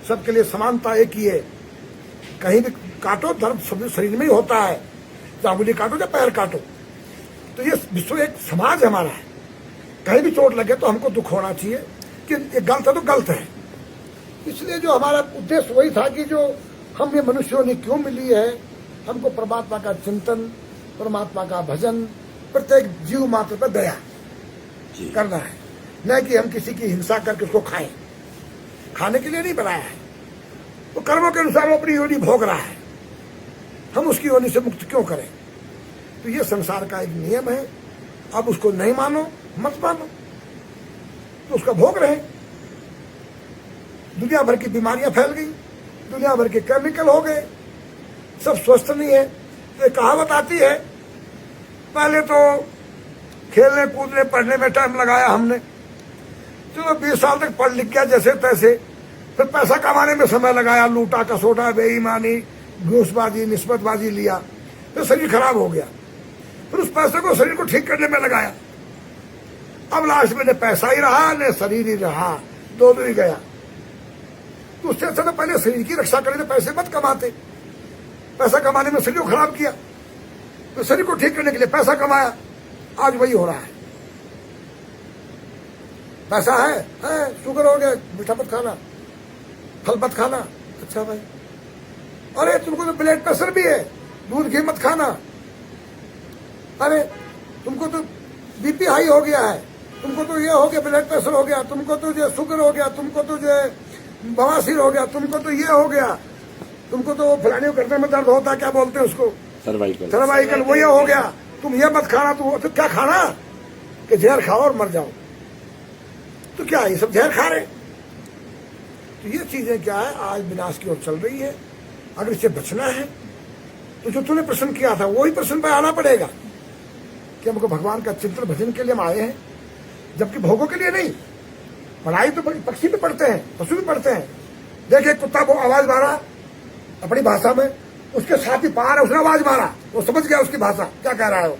सबके लिए समानता एक ही है। कहीं भी काटो दर्द सब शरीर में ही होता है, चाहे उंगली काटो या पैर काटो। तो ये विश्व एक समाज हमारा है, कहीं भी चोट लगे तो हमको दुख होना चाहिए कि ये गलत है तो गलत है। इसलिए जो हमारा उद्देश्य वही था कि जो हम ये मनुष्यों ने क्यों मिली है, हमको परमात्मा का चिंतन, परमात्मा का भजन, प्रत्येक जीव मात्र पर दया करना है, न कि हम किसी की हिंसा करके उसको खाएं। खाने के लिए नहीं बनाया है, वो कर्मों के अनुसार वो अपनी योनि भोग रहा है, हम उसकी योनि से मुक्त क्यों करें। तो ये संसार का एक नियम है। अब उसको नहीं मानो, मत मानो, तो उसका भोग रहे। दुनिया भर की बीमारियां फैल गई, दुनिया भर के केमिकल हो गए, सब स्वस्थ नहीं है। तो एक कहावत आती है, पहले तो खेलने कूदने पढ़ने में टाइम लगाया हमने, चलो 20 साल तक पढ़ लिख गया जैसे तैसे, फिर पैसा कमाने में समय लगाया, लूटा कसोटा, बेईमानी, घूसबाजी, निस्बतबाजी लिया, तो शरीर खराब हो गया। फिर उस पैसे को शरीर को ठीक करने में लगाया, अब लास्ट में न पैसा ही रहा न शरीर ही रहा, दोनों ही गया। तो उससे अच्छा तो पहले शरीर की रक्षा करें, तो पैसे मत कमाते। पैसा कमाने में शरीर को खराब किया, तो शरीर को ठीक करने के लिए पैसा कमाया, आज वही हो रहा है। पैसा है शुगर हो गया, मीठा मत खाना, फल मत खाना। अच्छा भाई, अरे तुमको तो ब्लड प्रेशर भी है, दूध घी मत खाना। अरे तुमको तो बीपी हाई हो गया है, तुमको तो ये हो गया, ब्लड प्रेशर हो गया, तुमको तो जो शुगर हो गया, तुमको तो जो बवासीर हो गया, तुमको तो ये हो गया, तुमको तो फलाने गर्दन में दर्द होता है, क्या बोलते हैं उसको, सर्वाइकल, वो ये हो गया, तुम ये मत खाना। तो क्या खाना कि जहर खाओ और मर जाओ। तो क्या ये सब जहर खा रहे। तो ये चीजें क्या है, आज विनाश की ओर चल रही है। अगर इससे बचना है तो जो तूने प्रश्न किया था वही प्रश्न पे आना पड़ेगा कि हमको भगवान का चिंतन भजन के लिए हम आए हैं, जबकि भोगों के लिए नहीं। पढ़ाई तो पक्षी भी पढ़ते हैं, पशु भी पढ़ते हैं। देखिए कुत्ता को आवाज मारा अपनी भाषा में, उसके साथ ही पार है, उसने आवाज मारा, वो समझ गया उसकी भाषा क्या कह रहा है वो।